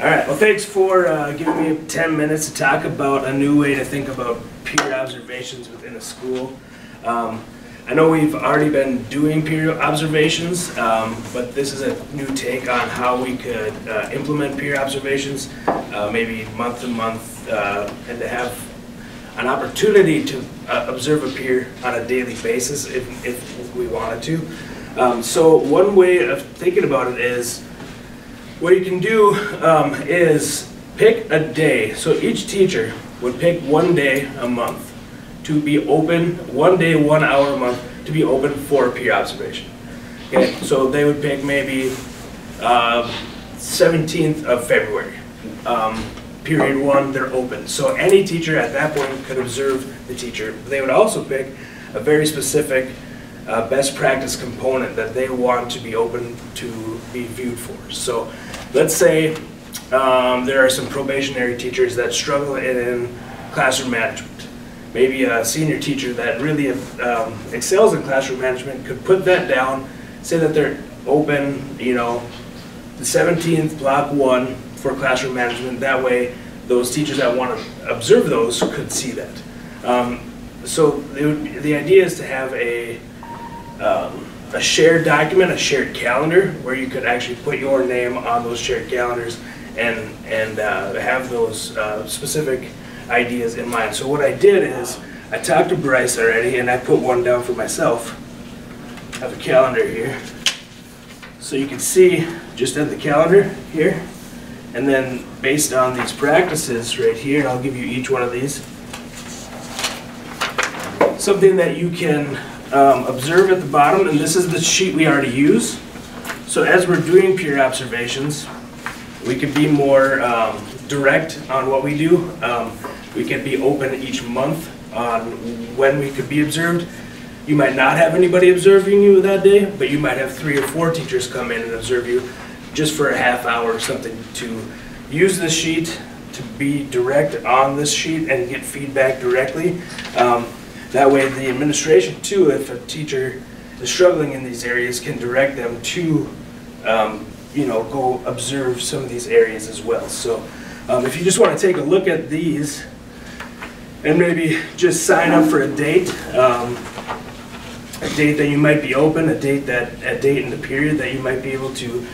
All right, well, thanks for giving me 10 minutes to talk about a new way to think about peer observations within a school. I know we've already been doing peer observations, but this is a new take on how we could implement peer observations, maybe month to month, and to have an opportunity to observe a peer on a daily basis if we wanted to. So one way of thinking about it is, what you can do is pick a day. So each teacher would pick one day a month to be open, 1 day, 1 hour a month, to be open for peer observation. Okay, so they would pick maybe 17th of February. Period 1, they're open. So any teacher at that point could observe the teacher. They would also pick a very specific best practice component that they want to be open to be viewed for. So let's say there are some probationary teachers that struggle in classroom management. Maybe a senior teacher that really excels in classroom management could put that down, say that they're open, you know, the 17th, block 1 for classroom management. That way, those teachers that want to observe those could see that. So the idea is to have a shared document, a shared calendar, where you could actually put your name on those shared calendars and have those specific ideas in mind. So what I did is I talked to Bryce already, and I put one down for myself. I have a calendar here, so you can see just at the calendar here, and then based on these practices right here, and I'll give you each one of these, something that you can observe at the bottom, and this is the sheet we already use. So as we're doing peer observations, we could be more direct on what we do. We could be open each month on when we could be observed. You might not have anybody observing you that day, but you might have 3 or 4 teachers come in and observe you just for a half hour or something, to use this sheet, to be direct on this sheet and get feedback directly. That way the administration too, if a teacher is struggling in these areas, can direct them to you know, go observe some of these areas as well. So if you just want to take a look at these and maybe just sign up for a date that you might be open, a date in the period that you might be able to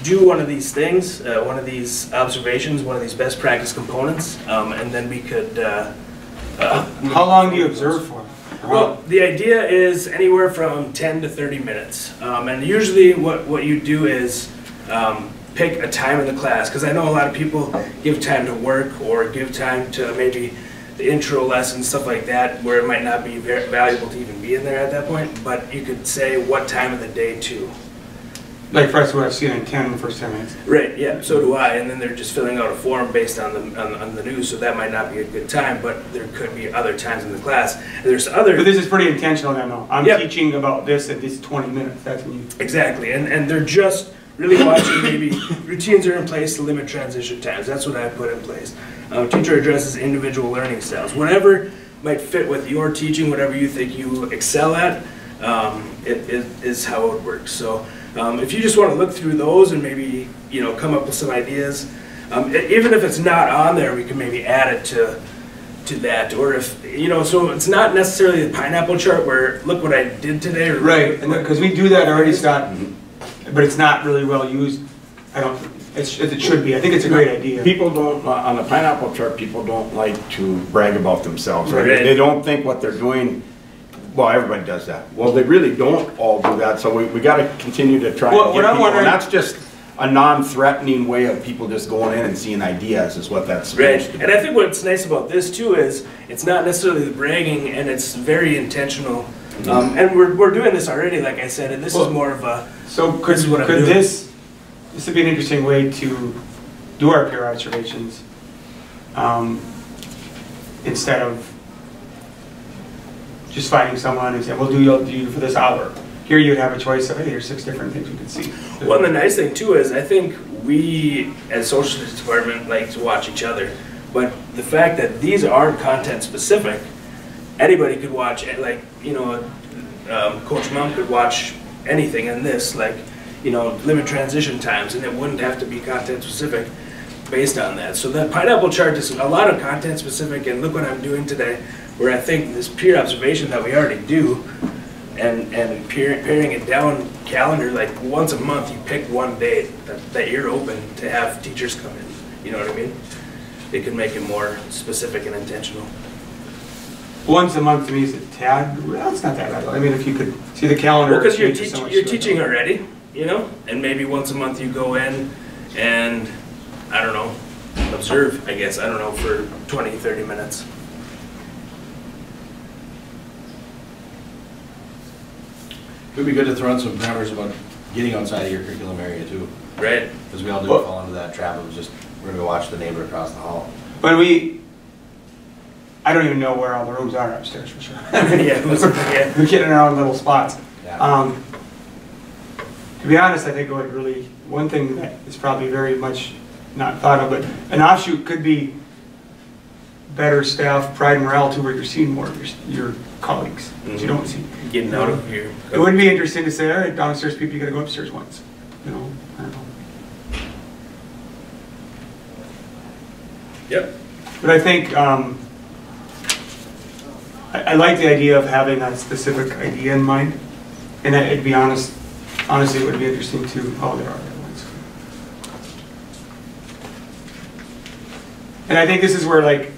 do one of these things, one of these observations, one of these best practice components, and then we could how long do you observe for? Well, the idea is anywhere from 10 to 30 minutes. And usually what you do is pick a time in the class, because I know a lot of people give time to work or give time to maybe the intro lesson, stuff like that, where it might not be very valuable to even be in there at that point, but you could say what time of the day too. Like for us, what I've seen in 10 in the first 10 minutes. Right, yeah, so do I, and then they're just filling out a form based on the news, so that might not be a good time, but there could be other times in the class. And there's other... But this is pretty intentional then, though. I'm Yep. teaching about this at this 20 minutes, that's when you... Exactly, and they're just really watching maybe routines are in place to limit transition times. That's what I put in place. Teacher addresses individual learning styles. Whatever might fit with your teaching, whatever you think you excel at, it is how it works. So if you just want to look through those and maybe, you know, come up with some ideas, even if it's not on there, we can maybe add it to that. Or if, you know, so it's not necessarily the pineapple chart where look what I did today. Or right, because we do that already, Scott, but it's not really well used. I don't. It should be. I think it's a great idea. People don't, on the pineapple chart, people don't like to brag about themselves. Right? Right. They don't think what they're doing, well, everybody does that. Well, they really don't all do that, so we got to continue to try Well, and what get I'm people, and wondering- that's just a non-threatening way of people just going in and seeing ideas is what that's Right, supposed to be. and I think what's nice about this too is it's not necessarily the bragging, and it's very intentional. And we're doing this already, like I said, and this is more of a... So could this would be an interesting way to do our peer observations instead of just finding someone and saying, we'll do you for this hour. Here you'd have a choice of, hey, there's 6 different things we could see. Well, and the nice thing too is I think we as social studies department like to watch each other, but the fact that these aren't content specific, anybody could watch, like, you know, Coach Mom could watch anything in this, like, limit transition times, and it wouldn't have to be content specific based on that. So that pineapple chart is a lot of content specific, and look what I'm doing today, where I think this peer observation that we already do, and paring it down calendar, like once a month you pick one date that you're open to have teachers come in. You know what I mean? It can make it more specific and intentional. Once a month to me is a tad, well, it's not that bad. I mean, if you could see the calendar. Well, because you're teaching already, and maybe once a month you go in and, I don't know, observe, I guess, I don't know, for 20, 30 minutes. It would be good to throw in some parameters about getting outside of your curriculum area too. Right. Because we all do fall into that trap of just, we're going to go watch the neighbor across the hall. But I don't even know where all the rooms are upstairs for sure. Yeah. We get in our own little spots. Yeah. To be honest, I think it would really, one thing that is probably very much not thought of, but an offshoot could be better staff, pride and morale too, where you're seeing more of your colleagues that you don't see. Getting out of here. It would be interesting to say, all right, downstairs people, you gotta go upstairs once. I don't know. Yep. But I think, I like the idea of having a specific idea in mind. And to be honest, honestly, it would be interesting to, oh, there are other ones. And I think this is where, like,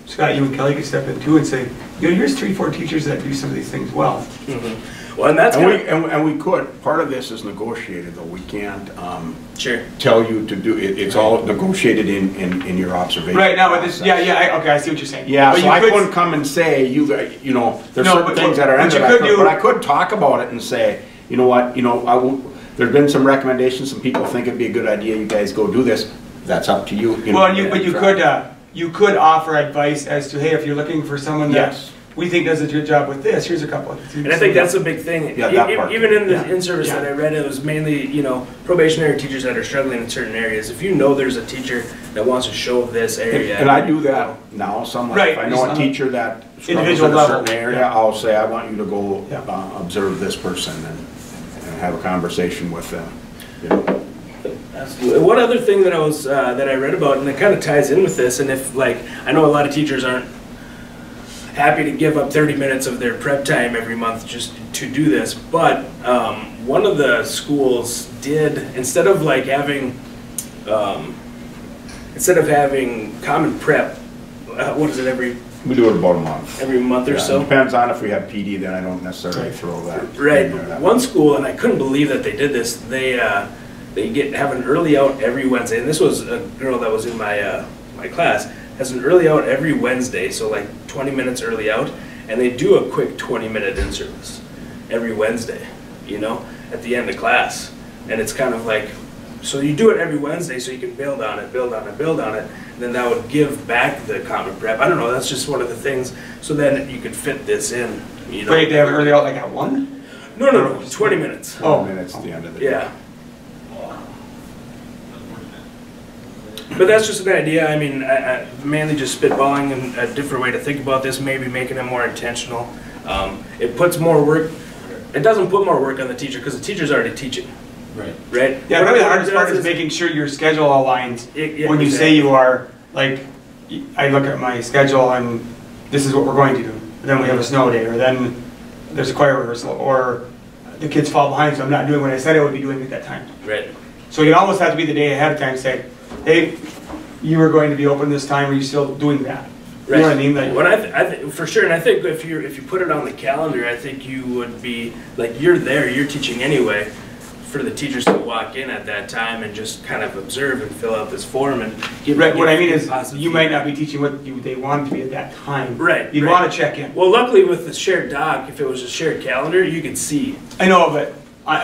Scott, you and Kelly could step in too and say, here's 3-4 teachers that do some of these things well. Mm-hmm. Well, and that's and we could. Part of this is negotiated, though. We can't sure. tell you to do it. It's all negotiated in your observation. Right now, but this, okay, I see what you're saying. Yeah, but so I couldn't come and say there's certain things that are ended. But I could talk about it and say, you know what, there's been some recommendations. Some people think it'd be a good idea. You guys go do this. That's up to you. You could offer advice as to, hey, if you're looking for someone that we think does a good job with this, here's a couple of things. And I think that's a big thing. Yeah, that part. Even in the in-service that I read, it was mainly, probationary teachers that are struggling in certain areas. If you know there's a teacher that wants to show this area. And I do that now. If I know a teacher that struggles in a certain area, I'll say, I want you to go observe this person and have a conversation with them. Absolutely. One other thing that I read about, and it kind of ties in with this, and if I know a lot of teachers aren't happy to give up 30 minutes of their prep time every month just to do this, but one of the schools did, instead of having common prep, what is it, we do it about a month. Every month or so? It depends on if we have PD, then I don't necessarily throw that. Right. One school, and I couldn't believe that they did this, they have an early out every Wednesday, and this was a girl that was in my my class, has an early out every Wednesday, so 20 minutes early out, and they do a quick 20-minute in-service every Wednesday, at the end of class. And it's kind of so you do it every Wednesday so you can build on it, and then that would give back the common prep. I don't know, that's just one of the things, so then you could fit this in, Wait, they have an early out at 1? No, 20 minutes. 20 minutes at the end of the day. Yeah. But that's just an idea. I mean, I mainly just spitballing and a different way to think about this, maybe making it more intentional. It puts more work. It doesn't put more work on the teacher because the teacher's already teaching. Right? Yeah, probably the hardest part is making sure your schedule aligns. When you say you are, I look at my schedule and this is what we're going to do. Then we have a snow day, or then there's a choir rehearsal, or the kids fall behind, so I'm not doing what I said I would be doing at that time. Right. So you almost have to be the day ahead of time to say, hey, you are going to be open this time, are you still doing that? You know what I mean? I for sure, and I think if you put it on the calendar, I think you would be, you're there, you're teaching anyway, for the teachers to walk in at that time and just kind of observe and fill out this form and give. Right, what I mean is, you might not be teaching what they want to be at that time. Right. You'd want to check in. Well, luckily with the shared doc, if it was a shared calendar, you could see. I know, but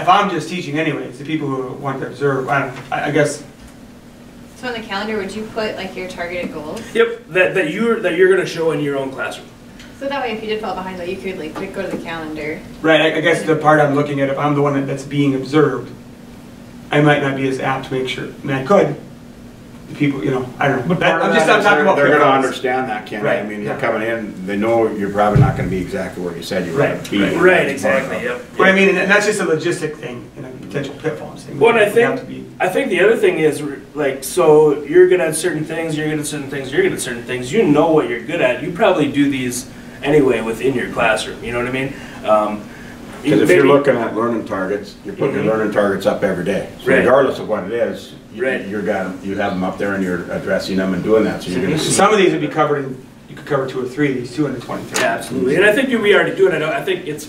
if I'm just teaching anyways, the people who want to observe, I guess. So on the calendar, would you put your targeted goals? Yep, that you're going to show in your own classroom. So that way, if you did fall behind, though, you could go to the calendar. Right. I guess the part I'm looking at, if I'm the one that's being observed, I might not be as apt to make sure. I mean, I could. The people, I don't know. I'm talking about. They're going to understand that, Ken. Right. I mean, they're coming in. They know you're probably not going to be exactly where you said you were going to be. Right. Exactly. Yep. But I mean, and that's just a logistic thing. potential pitfalls. Well, and We have to be- I think the other thing is, like, so you're good at certain things, you're good at certain things, you're good at certain things, you know what you're good at, you probably do these anyway within your classroom, you know what I mean? Because if you're looking at learning targets, you're putting your learning targets up every day. So Right. regardless of what it is, you Right. you have them up there and you're addressing them and doing that, so you're gonna see. Some of these would be covered in, you could cover 2 or 3 of these, 223. Yeah, absolutely, and I think we already do it, I think it's,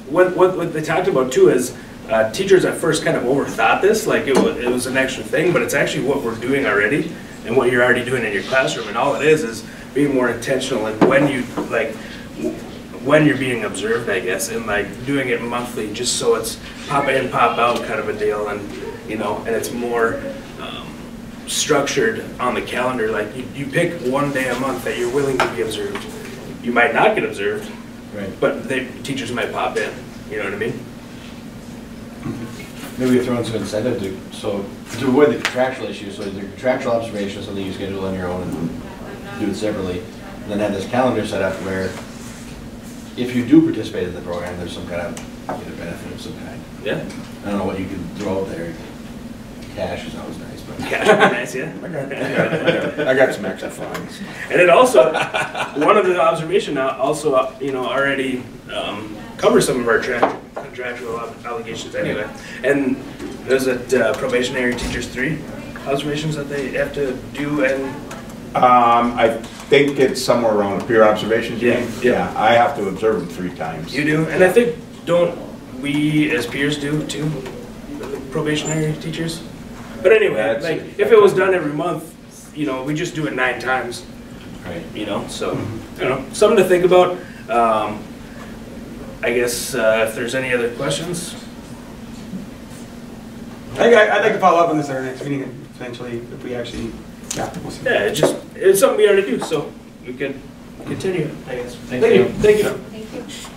what they talked about too is, teachers at first kind of overthought this, like it was an extra thing, but it's actually what we're doing already, and what you're already doing in your classroom, and all it is being more intentional, and when you're being observed, I guess, and like doing it monthly, just so it's pop in, pop out kind of a deal, and and it's more structured on the calendar. Like you pick one day a month that you're willing to be observed. You might not get observed, Right. but teachers might pop in. You know what I mean? Maybe we throw in some incentive to avoid the contractual issue, so the contractual observation is something you schedule on your own and do it separately. And then have this calendar set up where if you do participate in the program, there's some kind of benefit of some kind. Yeah. I don't know what you can throw out there. Cash is always nice, but. Cash would be nice, yeah. I got some extra funds. And it also, one of the observation also, already covers some of our contractual obligations anyway. And there's a probationary teachers 3 observations that they have to do, and I think it's somewhere around peer observations. You Yeah, mean? yeah. Yeah, I have to observe them 3 times. you do. And I think, don't we as peers do too, probationary teachers? But anyway, That's like it. if it was done every month, we just do it 9 times. Right. So, something to think about. I guess if there's any other questions. I'd like to follow up on this at our next meeting, and potentially, if we actually, we'll see. Yeah, it's something we already do, so we could continue, I guess. Thank you. Thank you. Thank you.